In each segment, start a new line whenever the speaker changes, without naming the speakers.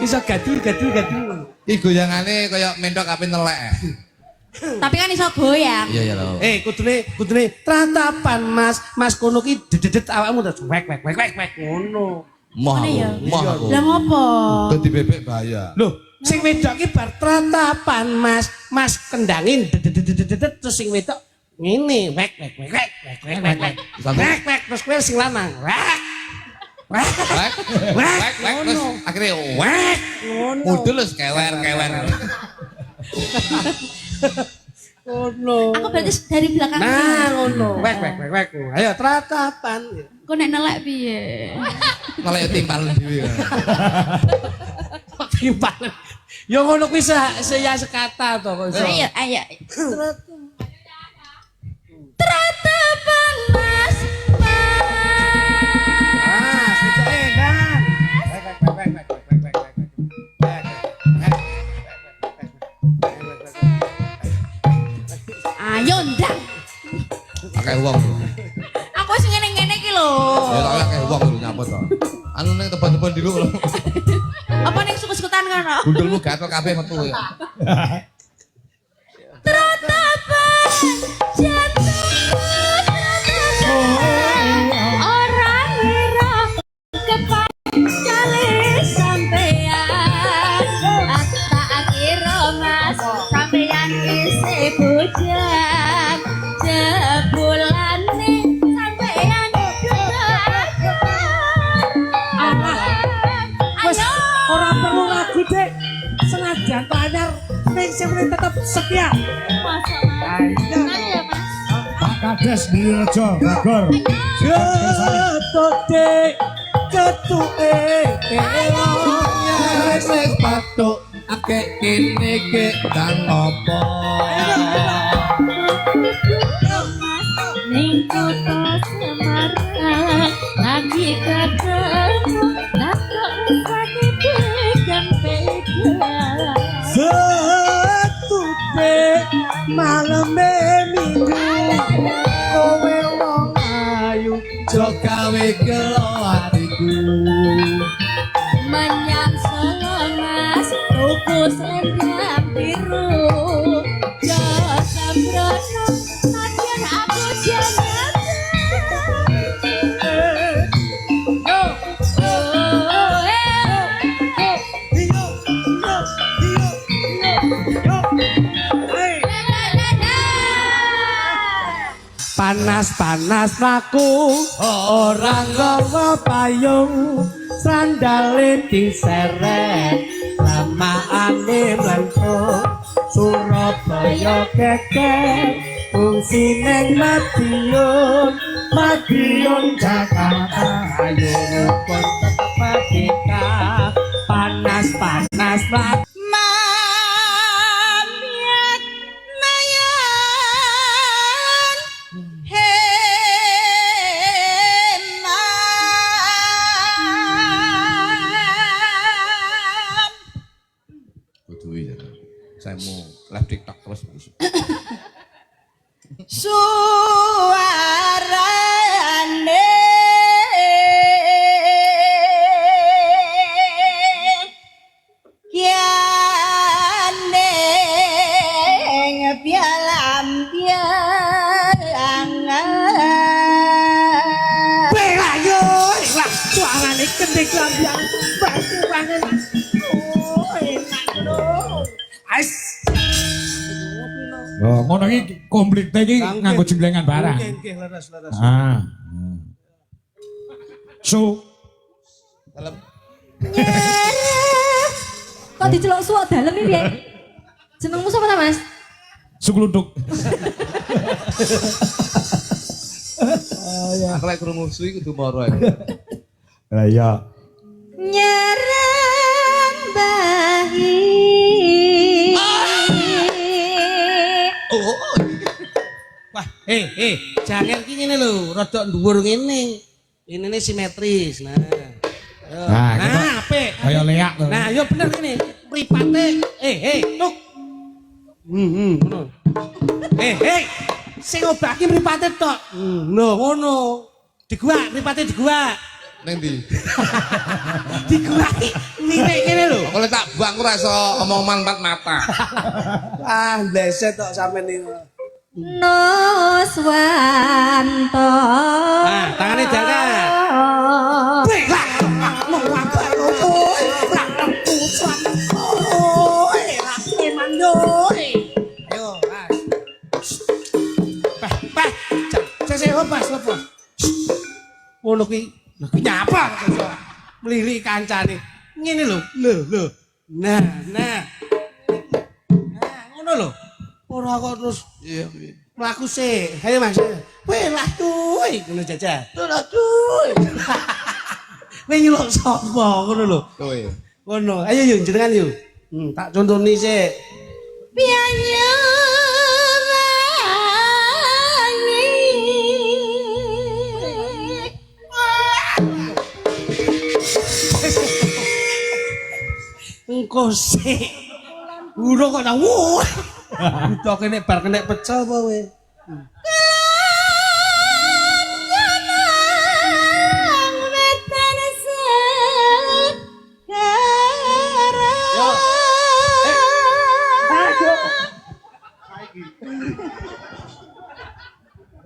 Iso gadur.
Iki goyangane kaya mentok ape nelek.
Tapi kan iso goyang.
Iya lho.
Kudune tratapan Mas kono ki dedet awakmu terus wek ngono.
Moh.
Lah ngopo?
Dadi bebek bahaya.
Lho, sing wedok ki bar tratapan Mas kendangin dedet terus sing wedok ngene wek terus kowe sing lanang wek
terus akhirnya wek mudul wis kewer
ngono.
Aku berarti dari belakang.
Nah ngono wek ayo tratapan
Kok nek nelek piye?
malah ya timpal dhewe.
timpal yo ngono kuwi saya sekata to kok.
Ayo. Tratapan Mas. Ayo ndang.
Akeh wong.
Aku sing ngene-ngene iki lho.
Ya tak akeh wong lho nyaput to. Anu ning teban-teban dulu lho.
Apa ning suku-sukutan kono?
Gundulmu gatel kabeh metu ya.
Tratapan jatuh. Orang ngira kepancale sampean. Tak kira Mas sampean isih bujang. Jebulane sampean
Wes ora perlu ragu Dek. Senajan anyar ning sing tetep setia.
Ayo Mas.
Pak Kades Direjo Bogor.
Jatuh Dek ketuke elongnya
Wis patuk akeh kene ke kang apa.
Ning kota Semarang lagi ketemu nakok sakit pegang pegang
Jatuh Dek maleme minggu kowe wong ayu
Jo gawe gelo atiku.
menyang Solo Mas tuku selendang biru jo sembrono ajar aku jangan
panas laku orang gawa payung sandale diseret lamaane mlentuk Surabaya keker fungsi neng Madiun Jakarta ayo pun tetep merdeka panas laku
Mamiat nayan heman
Kudu ya. Saya mau live TikTok terus.
suarane kiane pialang-pialangan
Belayo, lah suarane kendek lambiang batu banget. Oh, enak lho. Ais.
Loh, ngono iki komplit iki nganggo jemblengan barang.
Nggih, leres.
Ah. So,
kok diceluk suwak dalem iki piye? Jenengmu sapa ta Mas?
sukluduk.
Aku lek krungu suwi kudu moro.
Lah iya.
Nyerang bahi.
Wah, jangan ki ngene lho, rada dhuwur ngene. Ini simetris. Nah. Nah, apik.
Kaya leak lho.
Nah, yo bener ngene. Mripate, tuk. Ngono. Sing obaki mripate tok. Lho ngono. Diguak, mripate diguak.
Ning ndi?
Dikurangi mirip kene lho.
Kok lek tak buang ora iso omong manfaat mata.
Ah, bleset tok sampean iki.
Nuswanto.
Nah, tangane diangkat. Lah, mau apa oi? Lah, pusat. Oi, rapi mandoy. Ayo, Mas. Pak, saya lepas. Ngono kuwi, lha kuwi nyapa kok. Mlili kancane. Ngene lho. Lho. Nah. Nah, ngono lho. Ora kok terus
Iya.
mlaku sik. Ayo Mas. Kowe lah cuy, ngono jajah. Lah cuy. Kowe nyeluk sapa ngono lho.
Kowe.
Ngono. Ayo yuk jenengan yuk. Tak contoni sik.
Pianyu
Engko sik. Urung kok nang wuh. Udah kene bar kena pecel apa kowe?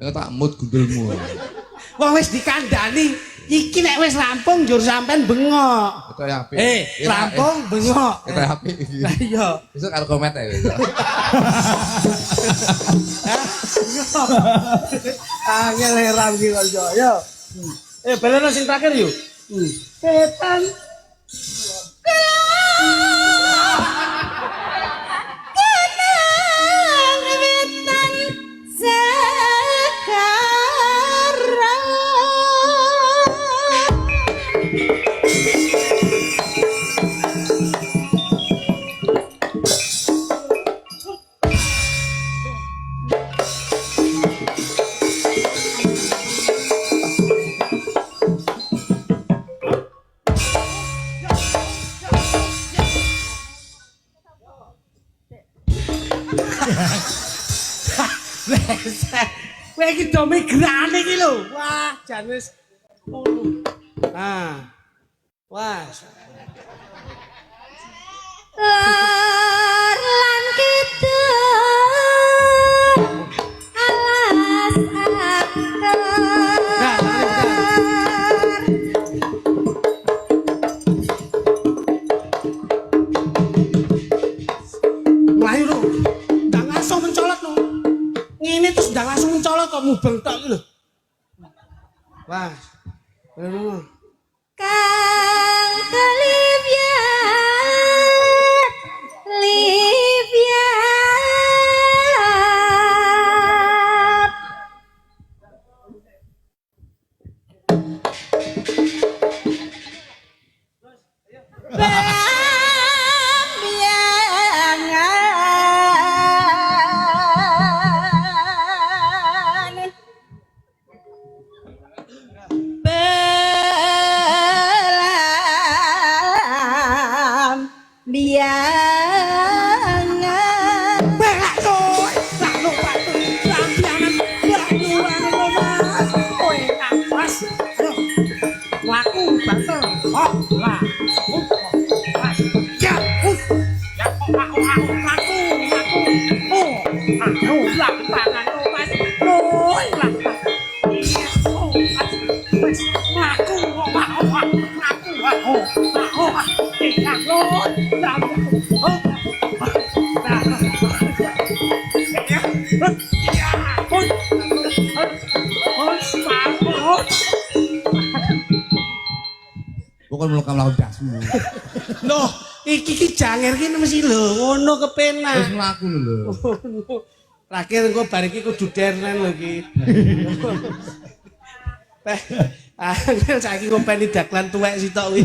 Ya tak mut gundulmu.
Wong wis dikandani, iki nek wis rampung njur sampean bengok.
Itu ya apik.
Rampung bengok.
Itu apik iki.
Lah iya.
Besok karo komet ya.
Angel heran iki kok yo. Beleno sing terakhir yuk. Setan. Kowe iki do migrane iki lho. Wah, jan wis ngono. Ah. Wah.
Lan kidul alas
Melayu lho. Ndang langsung mencolot lho. Ngene terus ndang langsung mencolot kok mubeng tok iki lho. Wah. Ngono.
Kang Olivia
Pokoknya melukam lawan dasmu.
Loh, iki janger ki mesti lho, ngono kepenak.
Terus mlaku lho.
Terakhir engko bar iki kudu dernen lho iki. Angel saiki ngopeni daklan tuwek sitok kuwi.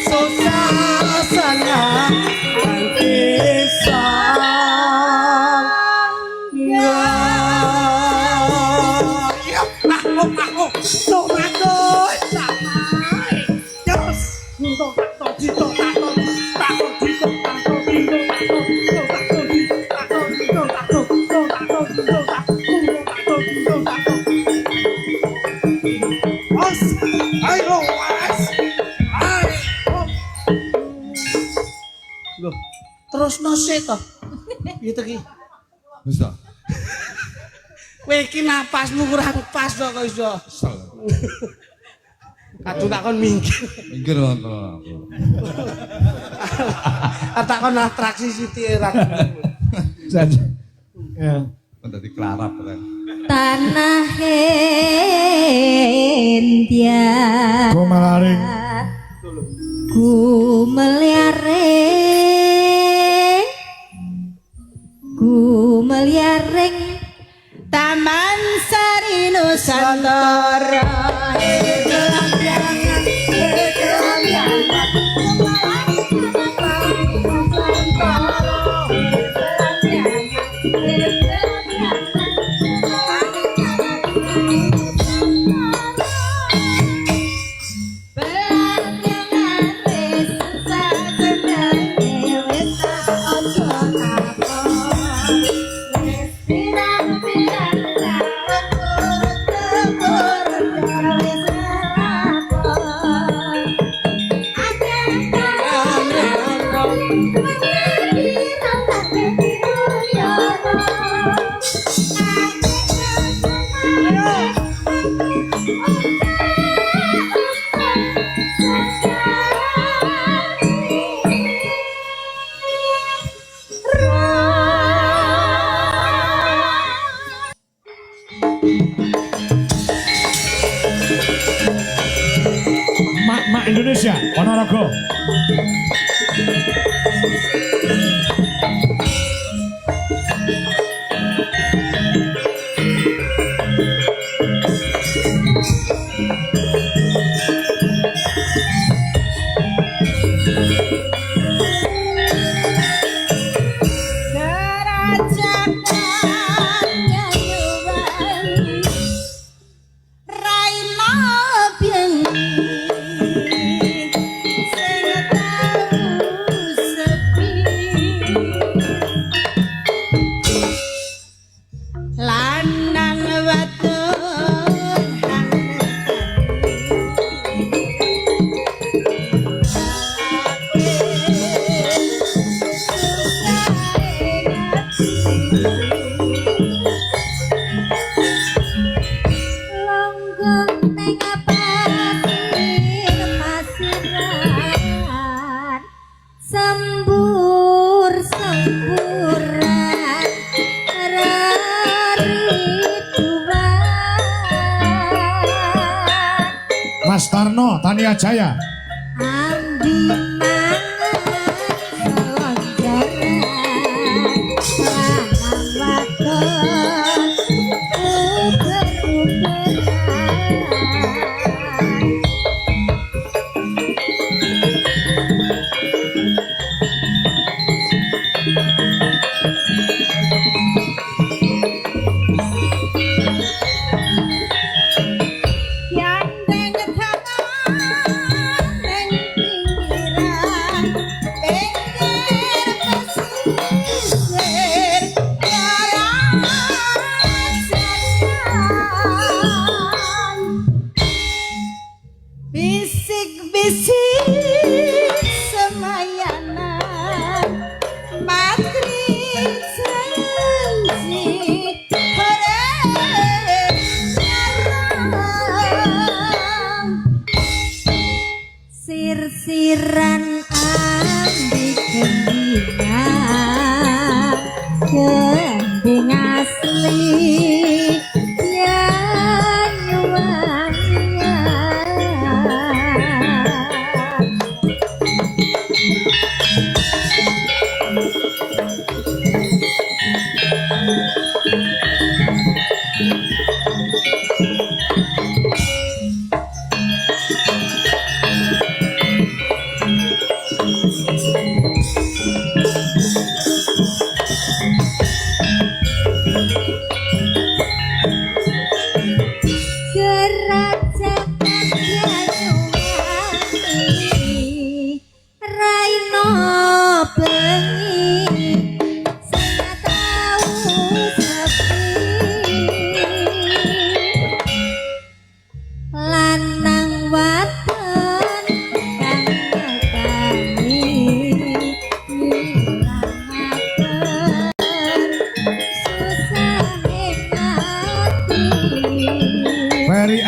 Susana antisa ngrungokno sik to. Piye to ki?
Wis ta.
Kowe iki napasmu kurang pas kok iso.
Kesel.
Kadung takon minggir.
Minggir wonten.
Takon atraksi Siti era.
Saja. Ya.
Dadi klarap kan.
Tanah India
Ku melaring.
ku meliaring Taman Sari Nusantara.
Mak Indonesia, Ponorogo. Mas Tarno, Tania Jaya.
Sir-siran ambik gending asli nyuwanya.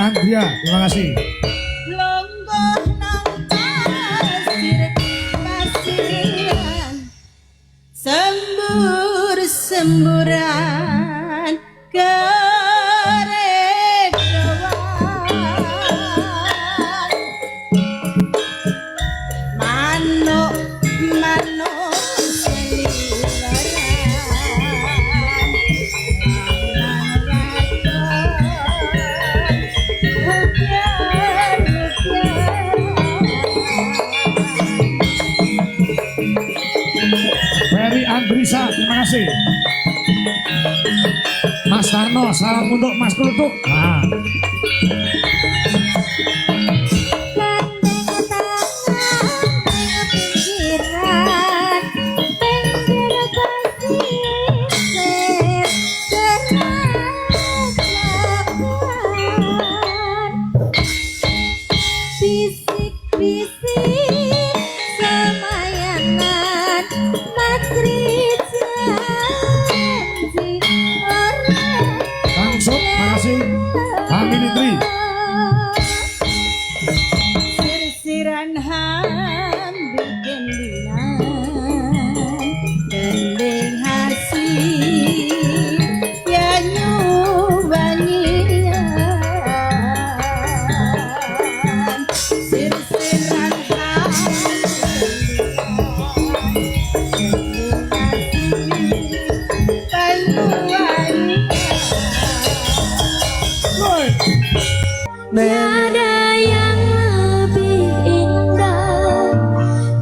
Andrea, terima kasih.
Longgoh nang pasir kasihan sembur-semburan keredoan manuk-manuk
Ferry Andrisa, terima kasih. Mas Tarno, salam untuk Mas Klutuk. Nah,
Bisik-bisik semayangan matri janji orang
langsung, terima kasih. Family Tree.
sirsiran ham bikin dinan gendeng hasih ya nyubangian sirsiran ham gendeng hasih peluang
Tiada yang lebih indah,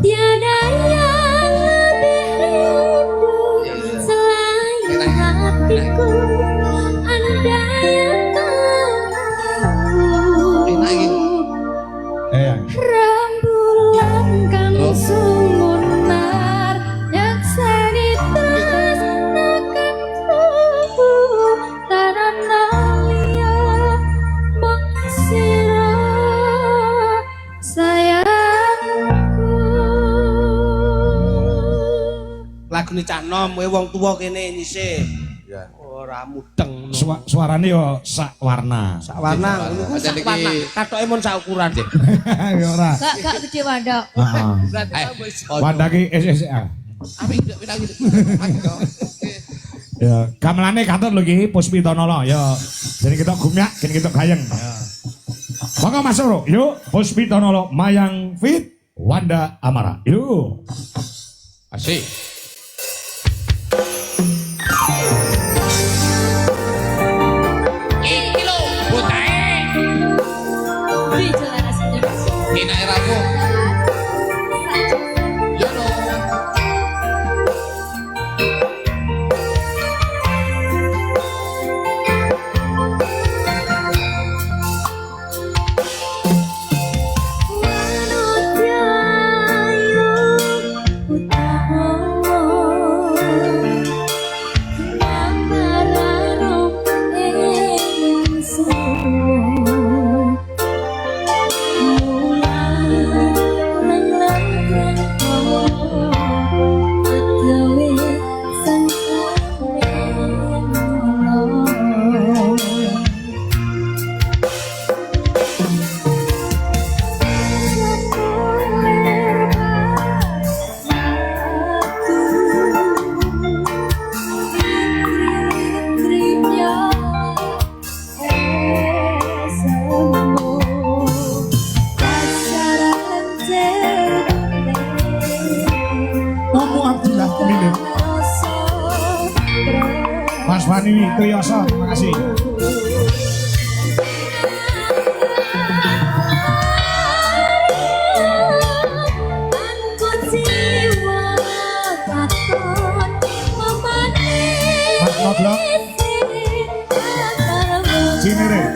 tiada yang lebih rindu selain hatiku. Anda yang tahu rembulan kang sumunar yang sanitas nakan tubuh taranalia mengasirah sayangku.
Lagu ini cah nom, wong tua kene nyisih. Ora mudeng.
Suaranya yo sak warna.
Sak warna, niku sak warna. Katoke mon sak ukuran.
Ya ora.
Gak gede wadah.
Heeh. Wandaki SSA. Ya, gamelane katut lho iki Puspitono lho ya. Jadi kita gumyak, kene kita gayeng. Ya. Monggo Mas Oro, yuk Puspitono lho Mayang Fit Wanda Amara. Yuk.
Asik. Iki lho, botahe.
Di jalan asli.
Kena rabu. Yo no.
Mas Fani Triyoso, terima kasih. Mas Noblok, Cinere.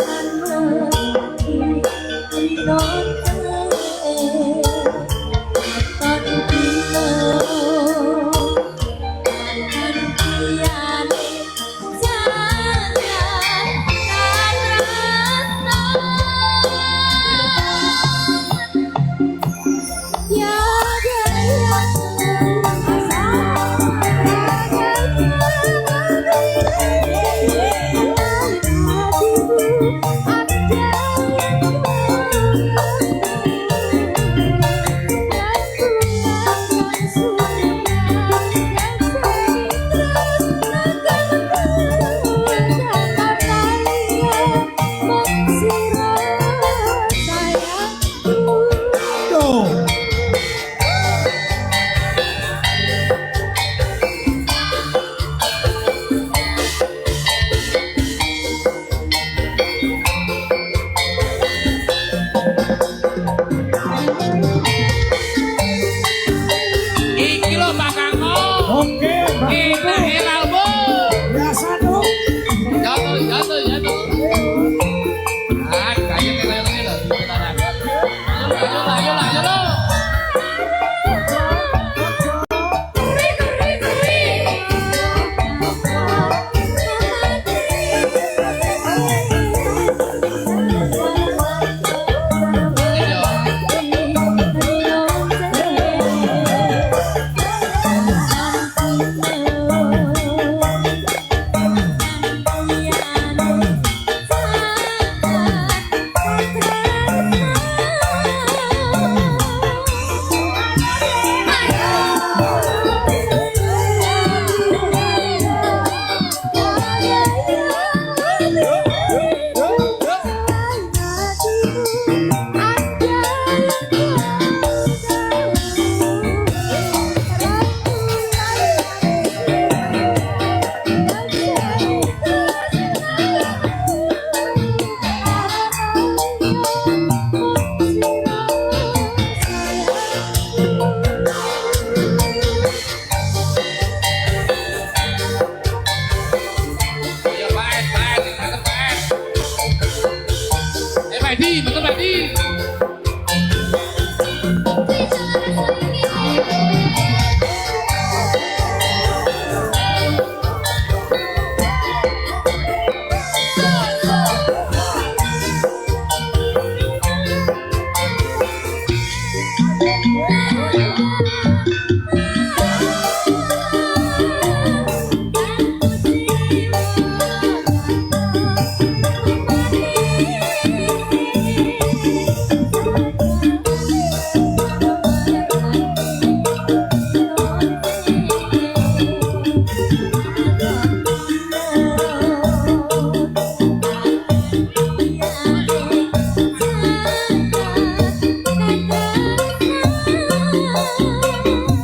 Badi, betul Badi.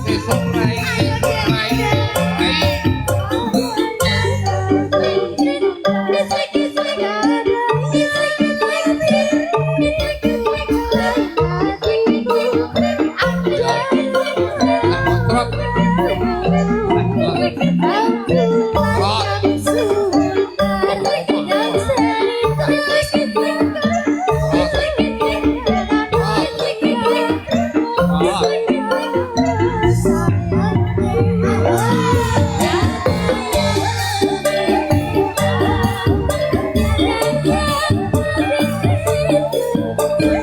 Besok Rai, Rai, Rai. Trot.
Thank you.